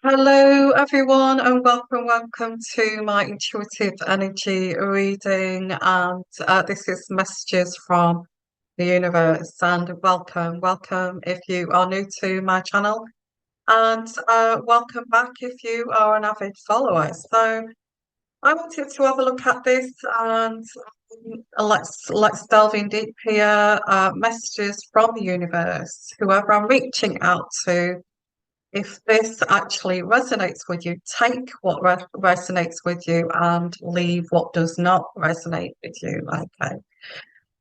Hello, everyone, and welcome to my intuitive energy reading. And this is messages from the universe. And welcome if you are new to my channel, and welcome back if you are an avid follower. So I wanted to have a look at this, and let's delve in deep here. Messages from the universe, whoever I'm reaching out to. If this actually resonates with you, take what resonates with you and leave what does not resonate with you. Okay.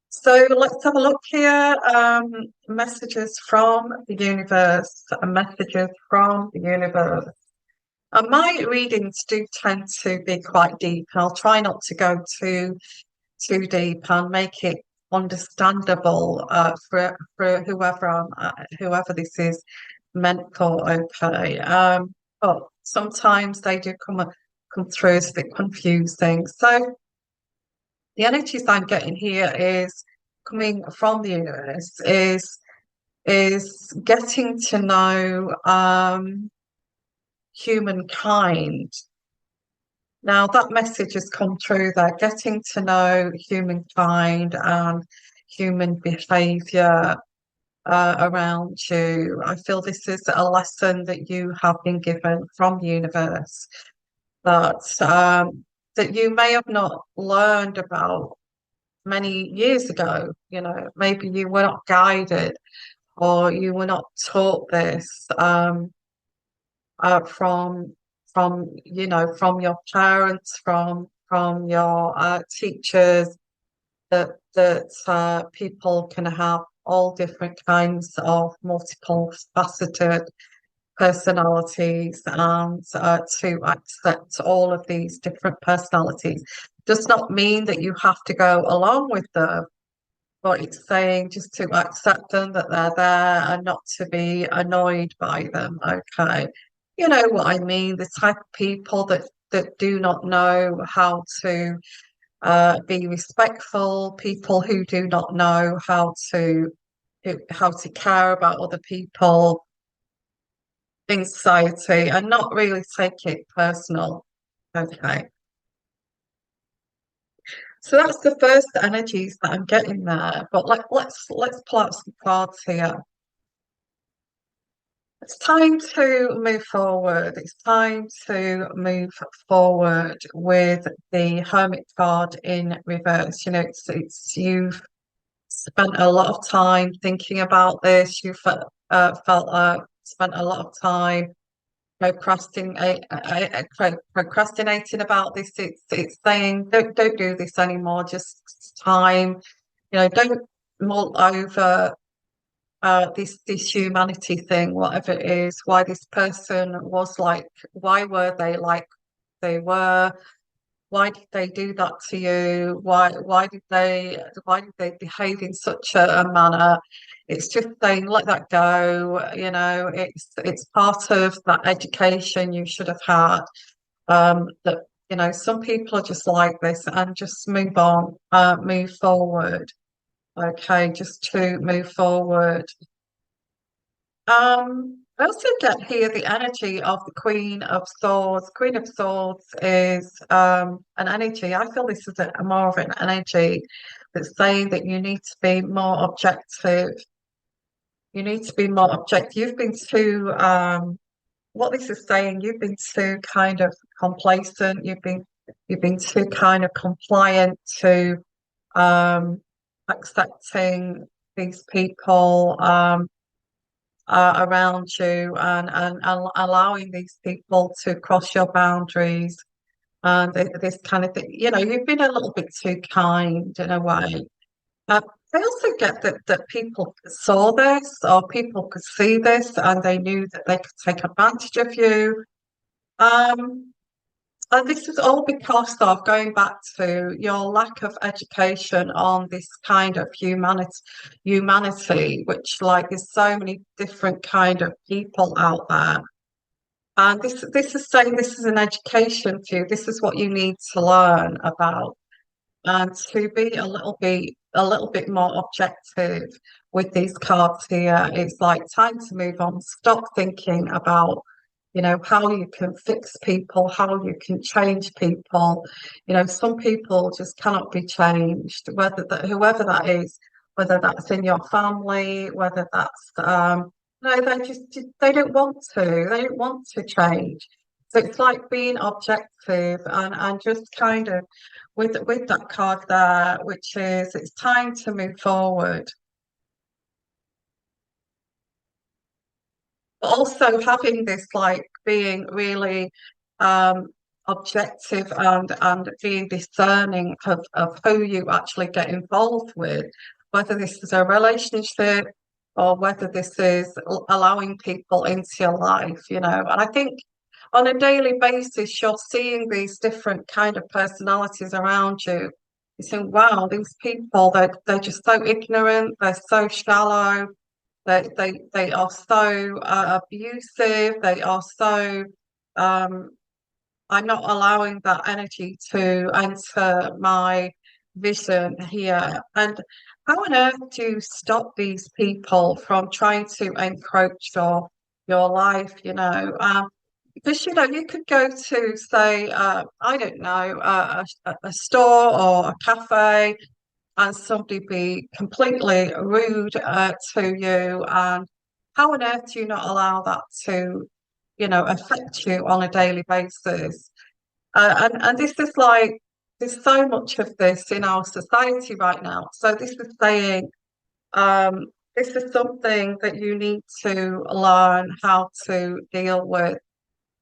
So let's have a look here. Messages from the universe, messages from the universe. And my readings do tend to be quite deep, and I'll try not to go too deep and make it understandable for whoever this is meant for. Okay, but sometimes they do come through as a bit confusing. So the energies I'm getting here is coming from the universe is getting to know humankind. Now that message has come through there, getting to know humankind and human behavior around you. I feel this is a lesson that you have been given from the universe that you may have not learned about many years ago. You know, maybe you were not guided or you were not taught this from from your parents, from your teachers, that people can have all different kinds of multiple faceted personalities, and to accept all of these different personalities does not mean that you have to go along with them, but it's saying just to accept them, that they're there, and not to be annoyed by them. Okay, you know what I mean, the type of people that do not know how to be respectful, people who do not know how to care about other people in society and not really take it personal. Okay. So that's the first energies that I'm getting there. But let's pull out some cards here. It's time to move forward. It's time to move forward with the Hermit card in reverse. You know, it's you've spent a lot of time thinking about this. You felt spent a lot of time procrastinating about this. It's saying don't do this anymore. Just time. You know, don't mull over this humanity thing, whatever it is. Why this person was like? Why were they like they were? Why did they do that to you? Why did they behave in such a manner? It's just saying let that go. You know, it's part of that education you should have had. That you know, some people are just like this, and just move on, move forward. Okay, just to move forward. I also get here the energy of the Queen of Swords. Queen of Swords is an energy. I feel this is a more of an energy that's saying that you need to be more objective. You need to be more objective. You've been too what this is saying, you've been too kind of complacent, you've been too kind of compliant to accepting these people around you, and allowing these people to cross your boundaries, and this kind of thing. You know, you've been a little bit too kind in a way. I also get that people saw this, or people could see this, and they knew that they could take advantage of you. Um, and this is all because of going back to your lack of education on this kind of humanity, which like there's so many different kind of people out there. And this is saying this is an education for you. This is what you need to learn about, and to be a little bit more objective with these cards here. It's like time to move on. Stop thinking about how you can fix people, how you can change people. Some people just cannot be changed, whoever that is, whether that's in your family, whether that's no, they don't want to. They don't want to change. So it's like being objective and just kind of with that card there, which is it's time to move forward. But also having this like being really um objective and being discerning of who you actually get involved with, whether this is a relationship or whether this is allowing people into your life. And I think on a daily basis you're seeing these different kind of personalities around you. You think, wow, these people, they're just so ignorant, they're so shallow, they are so abusive. They are so. Um, I'm not allowing that energy to enter my vision here. And how on earth do you stop these people from trying to encroach your life? Because you could go to say I don't know a store or a cafe and somebody be completely rude to you, and how on earth do you not allow that to affect you on a daily basis? And this is like there's so much of this in our society right now, so this is saying this is something that you need to learn how to deal with.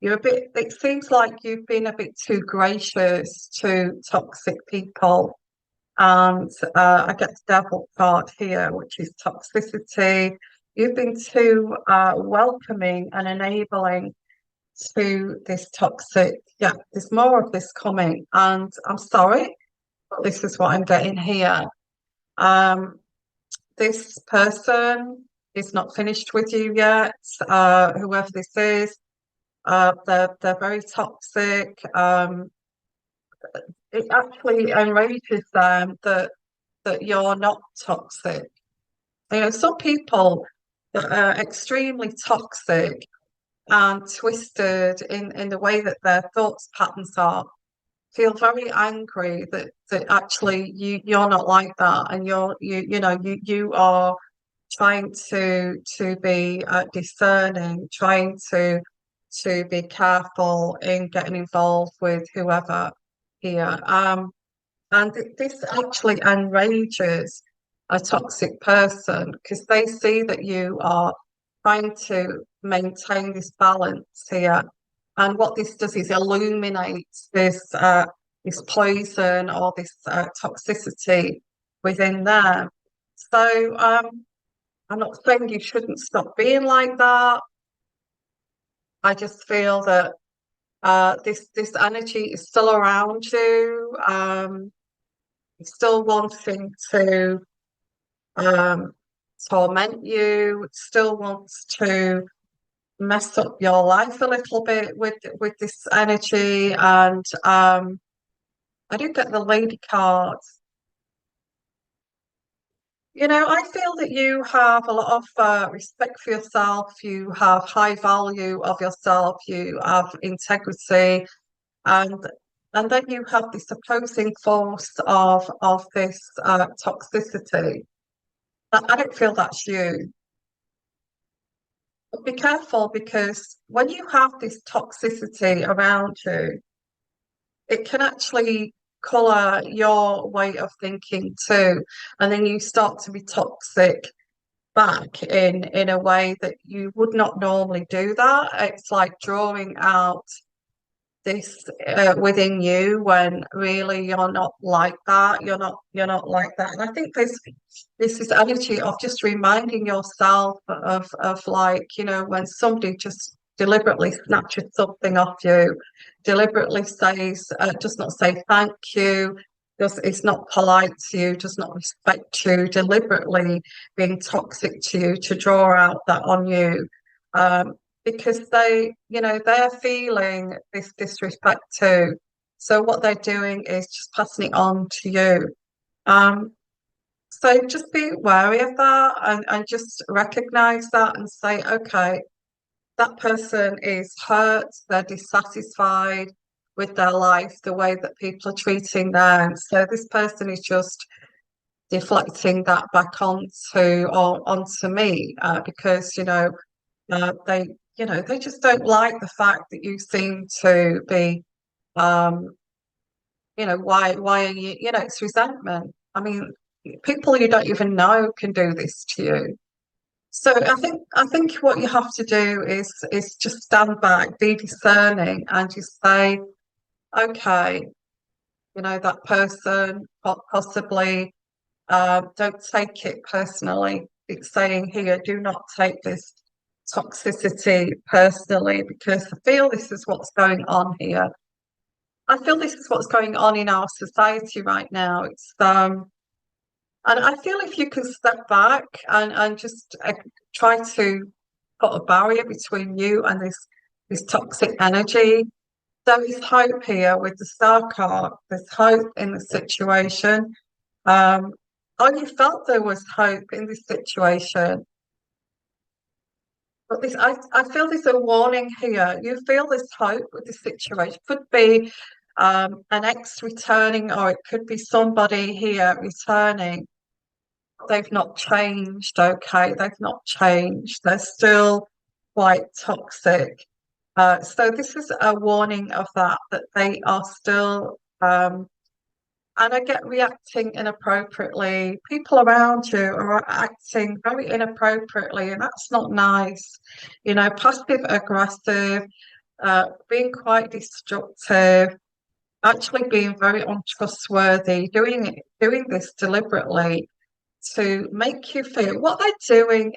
It seems like you've been a bit too gracious to toxic people, and I get the devil card here, which is toxicity. You've been too welcoming and enabling to this toxic. Yeah, there's more of this coming, and I'm sorry, but this is what I'm getting here. Um, this person is not finished with you yet. Whoever this is, they're very toxic. It actually enrages them that you're not toxic. Some people that are extremely toxic and twisted in the way that their thoughts patterns are feel very angry that actually you're not like that, and you are trying to be discerning, trying to be careful in getting involved with whoever here. And this actually enrages a toxic person because they see that you are trying to maintain this balance here. And what this does is illuminates this poison or this toxicity within them. So I'm not saying you shouldn't stop being like that. I just feel that this energy is still around you. Still wanting to um, torment you, still wants to mess up your life a little bit with this energy. And I do get the lady card. I feel that you have a lot of respect for yourself. You have high value of yourself. You have integrity, and and then you have this opposing force of this toxicity. I don't feel that's you. But be careful because when you have this toxicity around you, it can actually colour your way of thinking too. And then you start to be toxic back in a way that you would not normally do that. It's like drawing out this within you when really you're not like that. You're not like that. And I think this is energy of just reminding yourself of like, when somebody just deliberately snatches something off you, deliberately says, does not say thank you, does it's not polite to you, does not respect you, deliberately being toxic to you to draw out that on you. Because they're feeling this disrespect too. So what they're doing is just passing it on to you. Um, so just be wary of that and just recognize that and say, okay, that person is hurt, they're dissatisfied with their life, the way that people are treating them. So this person is just deflecting that back onto me because they they just don't like the fact that you seem to be um, why are you, it's resentment. I mean, people you don't even know can do this to you. So I think what you have to do is just stand back, be discerning, and just say, okay, that person possibly don't take it personally. It's saying here, do not take this toxicity personally because I feel this is what's going on here. I feel this is what's going on in our society right now. And I feel if you can step back and just try to put a barrier between you and this toxic energy, there is hope here with the star card. There's hope in the situation. Um, oh, you felt there was hope in this situation. But I feel there's a warning here. You feel this hope with the situation. Could be an ex returning, or it could be somebody here returning. They've not changed, okay? They've not changed. They're still quite toxic. So this is a warning of that they are still and I get reacting inappropriately. People around you are acting very inappropriately, and that's not nice. Passive aggressive, being quite destructive, actually being very untrustworthy, doing this deliberately to make you feel what they're doing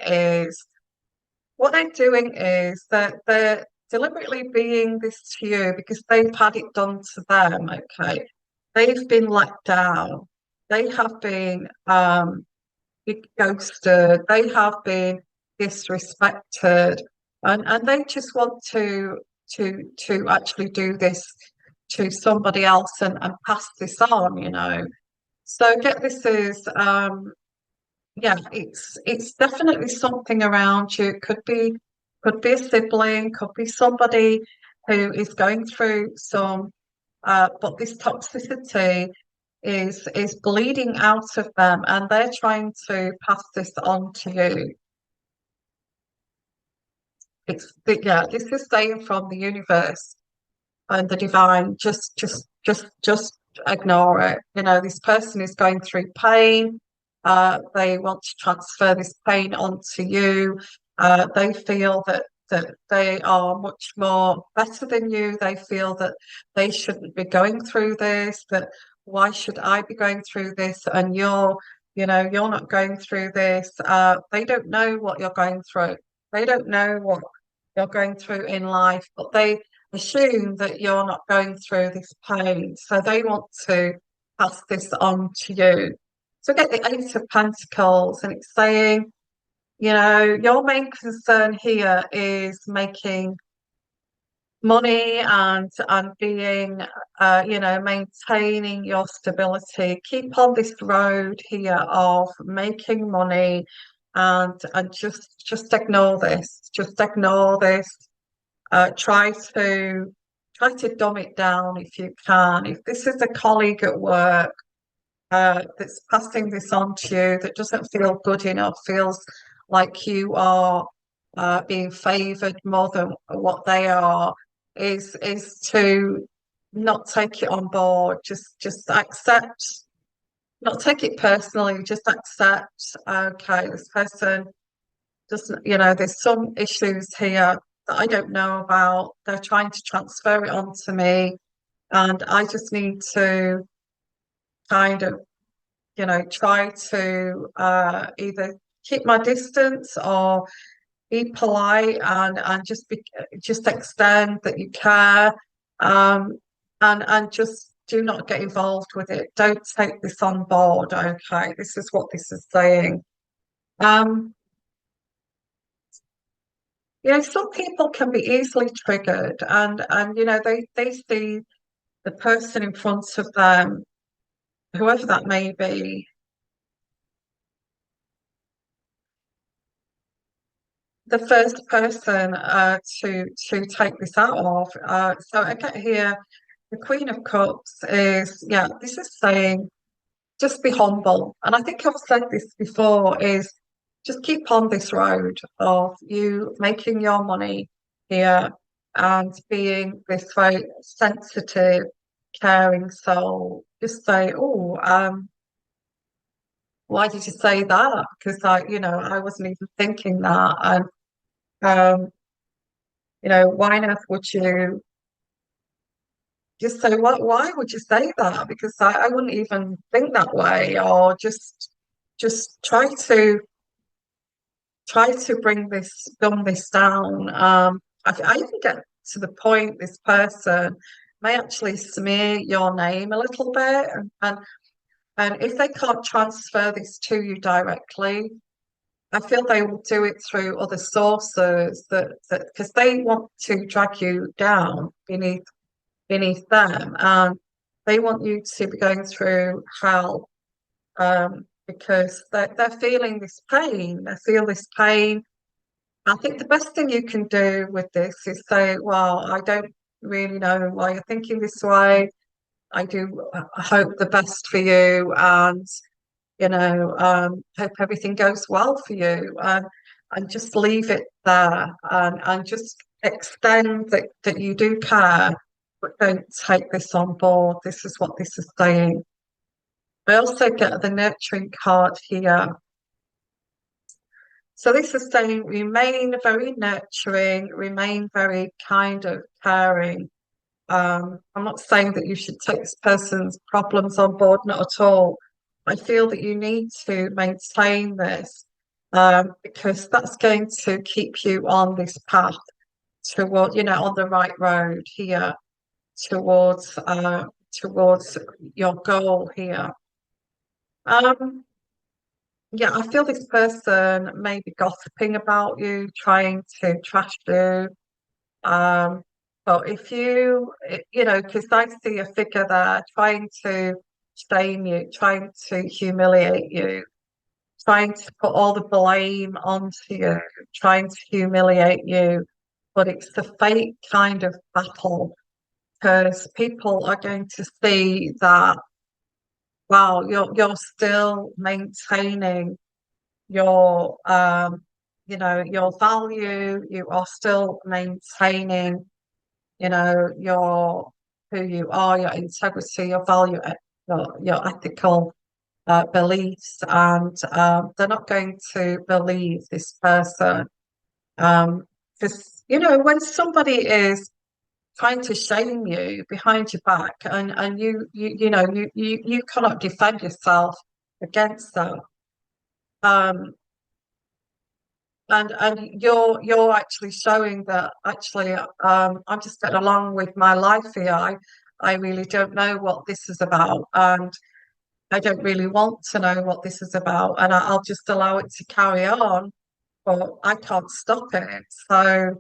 is that they're deliberately being this to you because they've had it done to them, okay? They've been let down. They have been ghosted. They have been disrespected. And they just want to actually do this to somebody else and pass this on. So get this is yeah, it's definitely something around you. It could be a sibling, could be somebody who is going through some but this toxicity is bleeding out of them and they're trying to pass this on to you. Yeah, this is saying from the universe and the divine, just ignore it. This person is going through pain. They want to transfer this pain onto you. They feel that they are much more better than you. They feel that they shouldn't be going through this, that why should I be going through this and you're not going through this. They don't know what you're going through. They don't know what you're going through in life, but they assume that you're not going through this pain. So they want to pass this on to you. So get the Eight of Pentacles, and it's saying, your main concern here is making money and being, maintaining your stability. Keep on this road here of making money, and just ignore this. Just ignore this. Try to dumb it down if you can. If this is a colleague at work that's passing this on to you that doesn't feel good enough, feels like you are being favoured more than what they are, is to not take it on board. Just accept, not take it personally. Just accept. Okay, this person doesn't. There's some issues here that I don't know about. They're trying to transfer it onto me, and I just need to kind of try to either keep my distance or be polite and just extend that you care, um, and just do not get involved with it. Don't take this on board. Okay, this is what this is saying. Um, some people can be easily triggered, and they see the person in front of them, whoever that may be, the first person to take this out of. So I get here, the Queen of Cups is, yeah, this is saying just be humble. And I think I've said this before, is just keep on this road of you making your money here and being this very sensitive, caring soul. Just say, oh, why did you say that? Because I wasn't even thinking that. And why on earth would you just say what? Why would you say that? Because I wouldn't even think that way, or just try to dumb this down. I even get to the point this person may actually smear your name a little bit, and if they can't transfer this to you directly, I feel they will do it through other sources that because they want to drag you down beneath them, and they want you to be going through hell, because they're feeling this pain. They feel this pain. I think the best thing you can do with this is say, well, I don't really know why you're thinking this way. I do hope the best for you, and hope everything goes well for you, and just leave it there, and just extend that you do care, but don't take this on board. This is what this is saying. I also get the nurturing card here. So this is saying remain very nurturing, remain very kind of caring. I'm not saying that you should take this person's problems on board, not at all. I feel that you need to maintain this, because that's going to keep you on this path toward, on the right road here towards your goal here. Yeah, I feel this person may be gossiping about you, trying to trash you. Um, but if because I see a figure there trying to shame you, trying to humiliate you, trying to put all the blame onto you, trying to humiliate you. But it's a fake kind of battle, because people are going to see that, wow, you're still maintaining your value. You are still maintaining, your who you are, your integrity, your value, your ethical beliefs, and they're not going to believe this person, because when somebody is trying to shame you behind your back, and you cannot defend yourself against that, um, and you're actually showing that actually, I'm just getting along with my life here. I really don't know what this is about, and I don't really want to know what this is about, and I'll just allow it to carry on, but I can't stop it. So,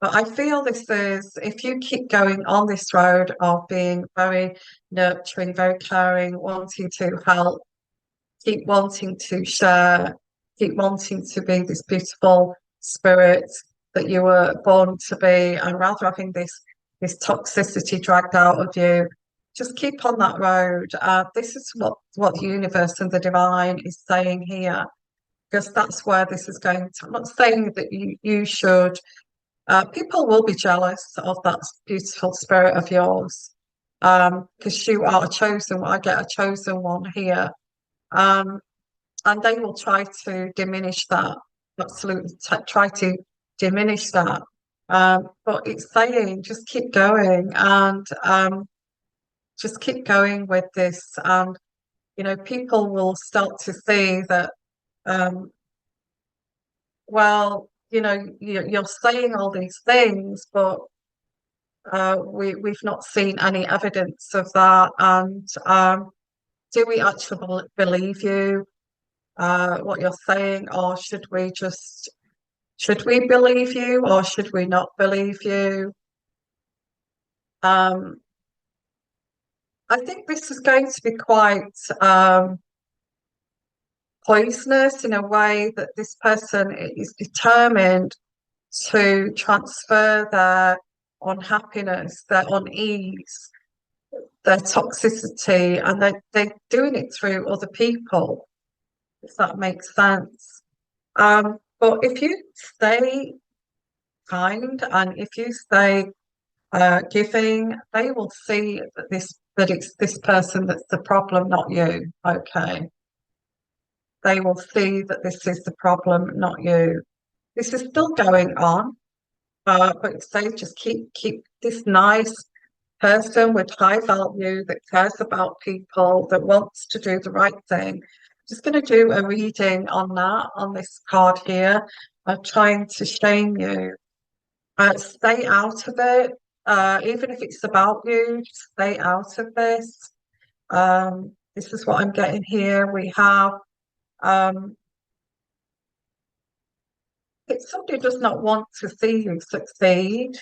but I feel this is, if you keep going on this road of being very nurturing, very caring, wanting to help, keep wanting to share, keep wanting to be this beautiful spirit that you were born to be, and rather having this toxicity dragged out of you, just keep on that road. This is what the universe and the divine is saying here, because that's where this is going to. I'm not saying that you should. People will be jealous of that beautiful spirit of yours, because you are a chosen one. I get a chosen one here. Um, and they will try to diminish that, absolutely try to diminish that, but it's saying just keep going, and just keep going with this, and people will start to see that, um, well, you're saying all these things, but we've not seen any evidence of that, and do we actually believe you, what you're saying, or should we believe you, or should we not believe you? Um, I think this is going to be quite poisonous in a way that this person is determined to transfer their unhappiness, their unease, their toxicity, and they're doing it through other people, if that makes sense. But if you stay kind and if you stay giving, they will see that it's this person that's the problem, not you. Okay. They will see that this is the problem, not you. This is still going on, but if they just keep this nice person with high value that cares about people, that wants to do the right thing. Just going to do a reading on that, on this card here. I'm trying to shame you. Stay out of it. Even if it's about you, stay out of this. This is what I'm getting here. We have if somebody does not want to see you succeed.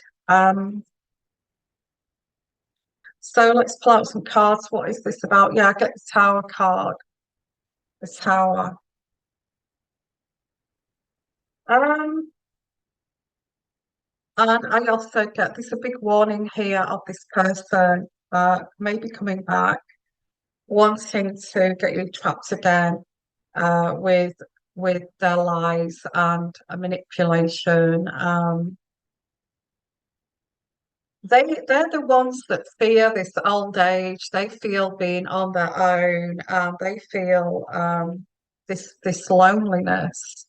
So let's pull out some cards. What is this about? Yeah, I get the Tower card. The Tower. Um, and I also get this a big warning here of this person maybe coming back, wanting to get you trapped again with their lies and manipulation. They're the ones that fear this old age. They feel being on their own. They feel this loneliness.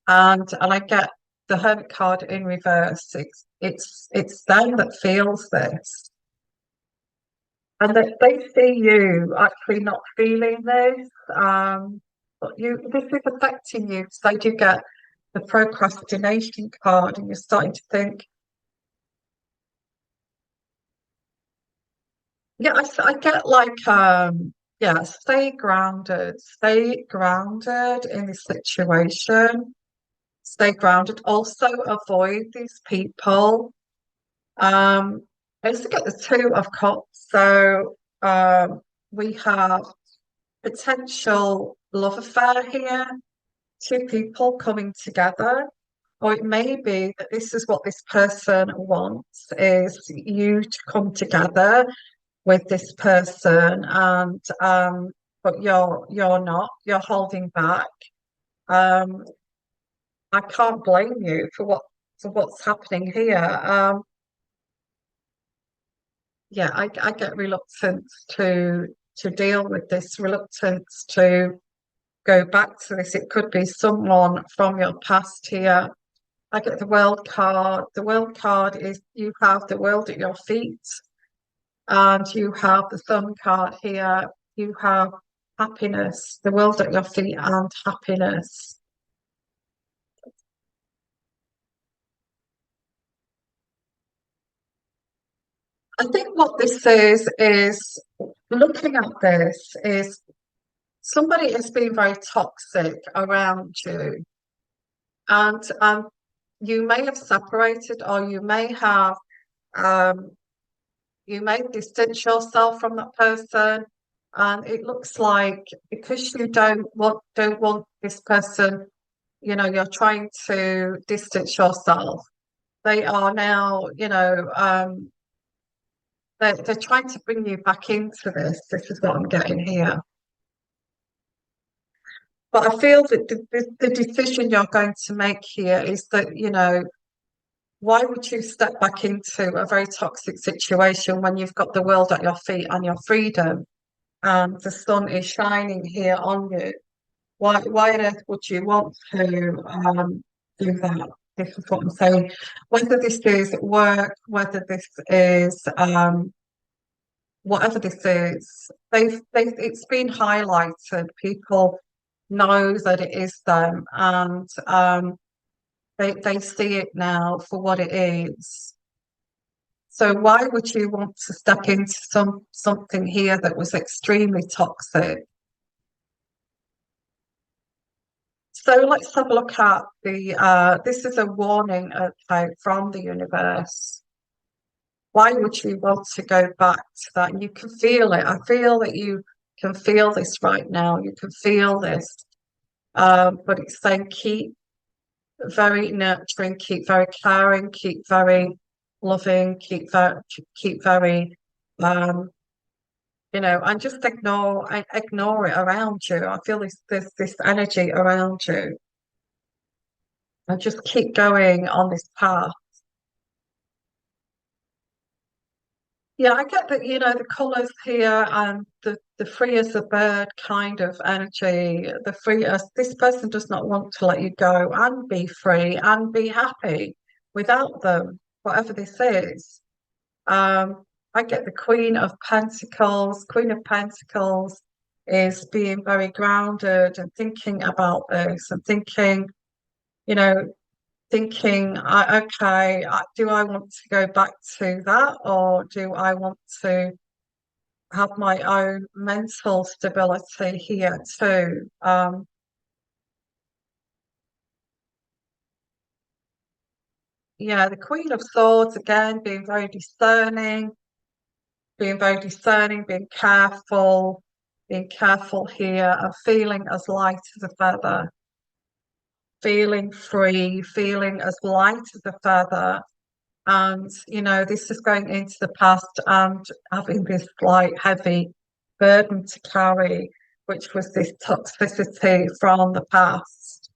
And I get the Hermit card in reverse. It's them that feels this, and they see you actually not feeling this. But this is affecting you. So you get the procrastination card, and you're starting to think, yeah, I get like yeah, stay grounded in this situation, stay grounded. Also avoid these people. I used to get the Two of Cups. So we have potential love affair here, two people coming together. Or it may be that this is what this person wants, is you to come together with this person, and but you're not, you're holding back. Um, I can't blame you for what's happening here. Yeah, I get reluctance to deal with this, reluctance to go back to this. It could be someone from your past here. I get the World card. The World card is you have the world at your feet, and you have the Sun card here. You have happiness, the world at your feet, and happiness. I think what this is looking at this is somebody has been very toxic around you, and you may have separated, or um, you may distance yourself from that person, and it looks like because you don't want this person, you're trying to distance yourself. They are now, they're trying to bring you back into this. This is what I'm getting here. But I feel that the decision you're going to make here is that, why would you step back into a very toxic situation when you've got the world at your feet and your freedom, and the sun is shining here on you? Why on earth would you want to do that? This is what I'm saying. Whether this is work, whether this is whatever this is, it's been highlighted. People know that it is them, and they see it now for what it is. So why would you want to step into something here that was extremely toxic? So let's have a look at this is a warning, okay, from the universe. Why would you want to go back to that? You can feel it. I feel that you can feel this right now. You can feel this. But it's saying keep very nurturing, keep very caring, keep very loving, keep very um, and just ignore it around you. I feel this energy around you, and just keep going on this path. Yeah, I get that, the colours here and the free as a bird kind of energy, the free as this person does not want to let you go and be free and be happy without them, whatever this is. I get the Queen of Pentacles. Queen of Pentacles is being very grounded and thinking about this and thinking, you know, okay, do I want to go back to that, or do I want to have my own mental stability here too? Yeah, the Queen of Swords again, being careful here, and feeling as light as a feather, feeling free, feeling as light as a feather. And, this is going into the past and having this like heavy burden to carry, which was this toxicity from the past.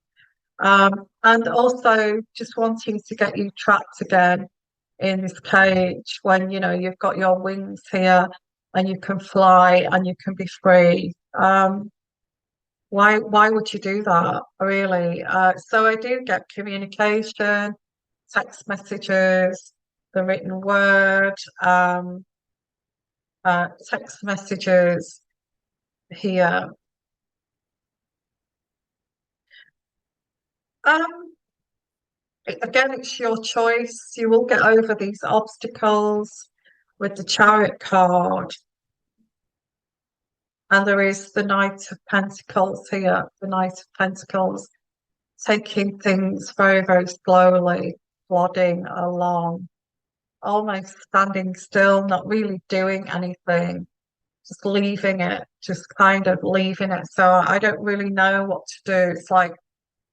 And also just wanting to get you trapped again in this cage when, you've got your wings here and you can fly and you can be free. Why would you do that, really? So I do get communication, text messages, the written word, text messages here. Um, Again, it's your choice. You will get over these obstacles with the Chariot card. And there is the Knight of Pentacles here, the Knight of Pentacles, taking things very, very slowly, plodding along, almost standing still, not really doing anything, just leaving it, just kind of leaving it. So I don't really know what to do. It's like,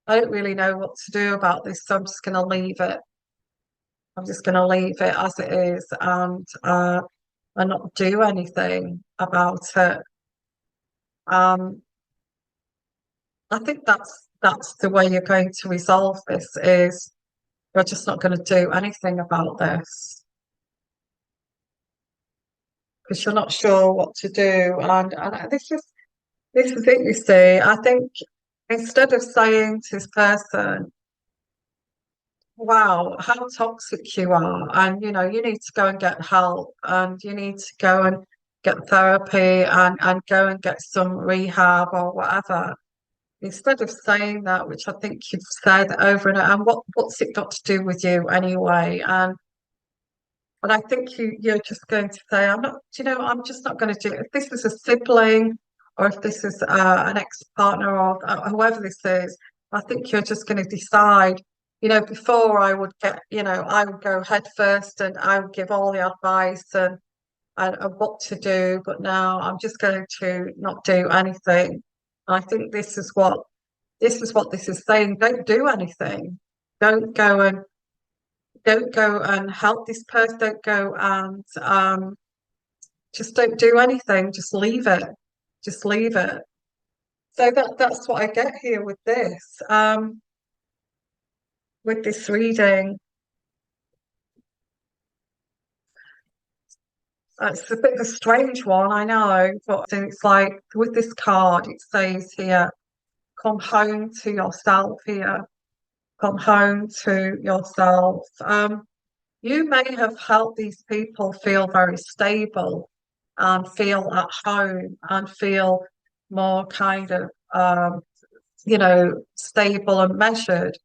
I don't really know what to do about this, so I'm just going to leave it. I'm just going to leave it as it is and not do anything about it. Um, I think that's the way you're going to resolve this is you're just not going to do anything about this because you're not sure what to do. And this is it, you see. I think instead of saying to this person, wow, how toxic you are, and you need to go and get help, and you need to go and get therapy and go and get some rehab or whatever. Instead of saying that, which I think you've said over and what's it got to do with you anyway? And I think you're just going to say, I'm just not going to do it. If this is a sibling or if this is an ex-partner or whoever this is, I think you're just going to decide, before I would go head first and I would give all the advice and what to do. But now I'm just going to not do anything. And I think this is what this is saying. Don't do anything. Don't go and don't go and help this person. Don't go and just don't do anything. Just leave it. Just leave it. So that's what I get here with this reading. It's a bit of a strange one, I know, but it's like with this card, it says here, come home to yourself here. Come home to yourself. You may have helped these people feel very stable and feel at home and feel more kind of, stable and measured.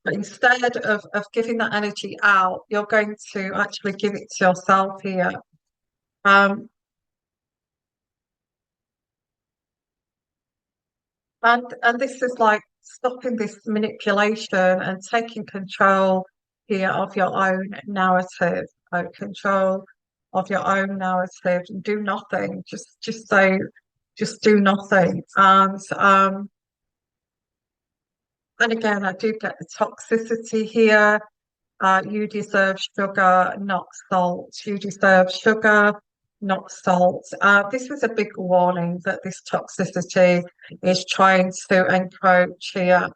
But instead of giving that energy out, you're going to actually give it to yourself here. Um, and this is like stopping this manipulation and taking control here of your own narrative, control of your own narrative, and do nothing. Just just do nothing. And again, I do get the toxicity here. You deserve sugar, not salt. You deserve sugar, not salt. This was a big warning that this toxicity is trying to encroach here.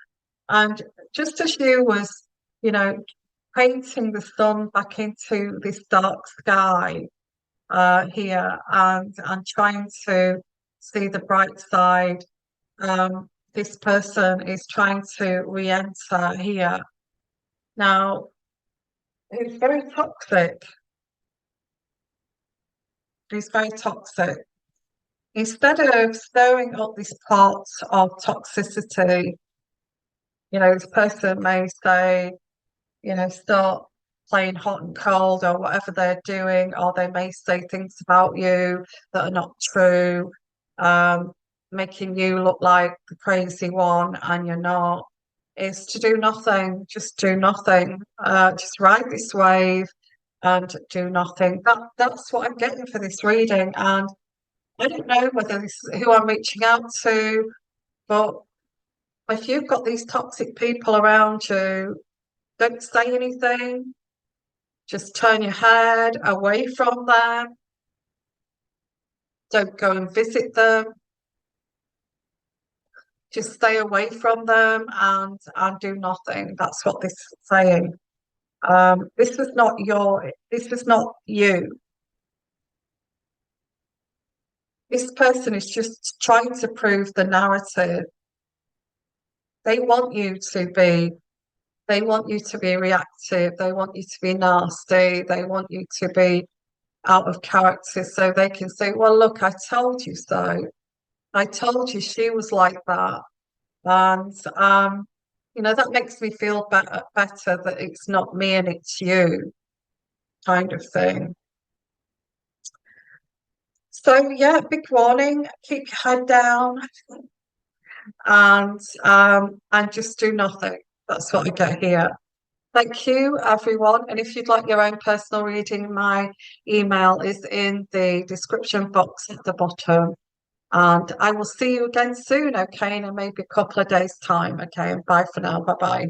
And just as you was, you know, painting the sun back into this dark sky here and trying to see the bright side, this person is trying to re-enter here. Now, it's very toxic. It's very toxic. Instead of stirring up this pot of toxicity, this person may say, start playing hot and cold or whatever they're doing, or they may say things about you that are not true, making you look like the crazy one and you're not, is to do nothing. Just do nothing. Just ride this wave and do nothing. That's what I'm getting for this reading. And I don't know whether this is who I'm reaching out to, but if you've got these toxic people around you, don't say anything. Just turn your head away from them. Don't go and visit them. Just stay away from them and do nothing. That's what this is saying. This was not you. This person is just trying to prove the narrative. They want you to be reactive. They want you to be nasty. They want you to be out of character so they can say, well, look, I told you so. I told you she was like that. And, that makes me feel better that it's not me and it's you kind of thing. So, yeah, big warning, keep your head down and just do nothing. That's what I get here. Thank you, everyone. And if you'd like your own personal reading, my email is in the description box at the bottom. And I will see you again soon, okay, in maybe a couple of days' time, okay? And bye for now. Bye-bye.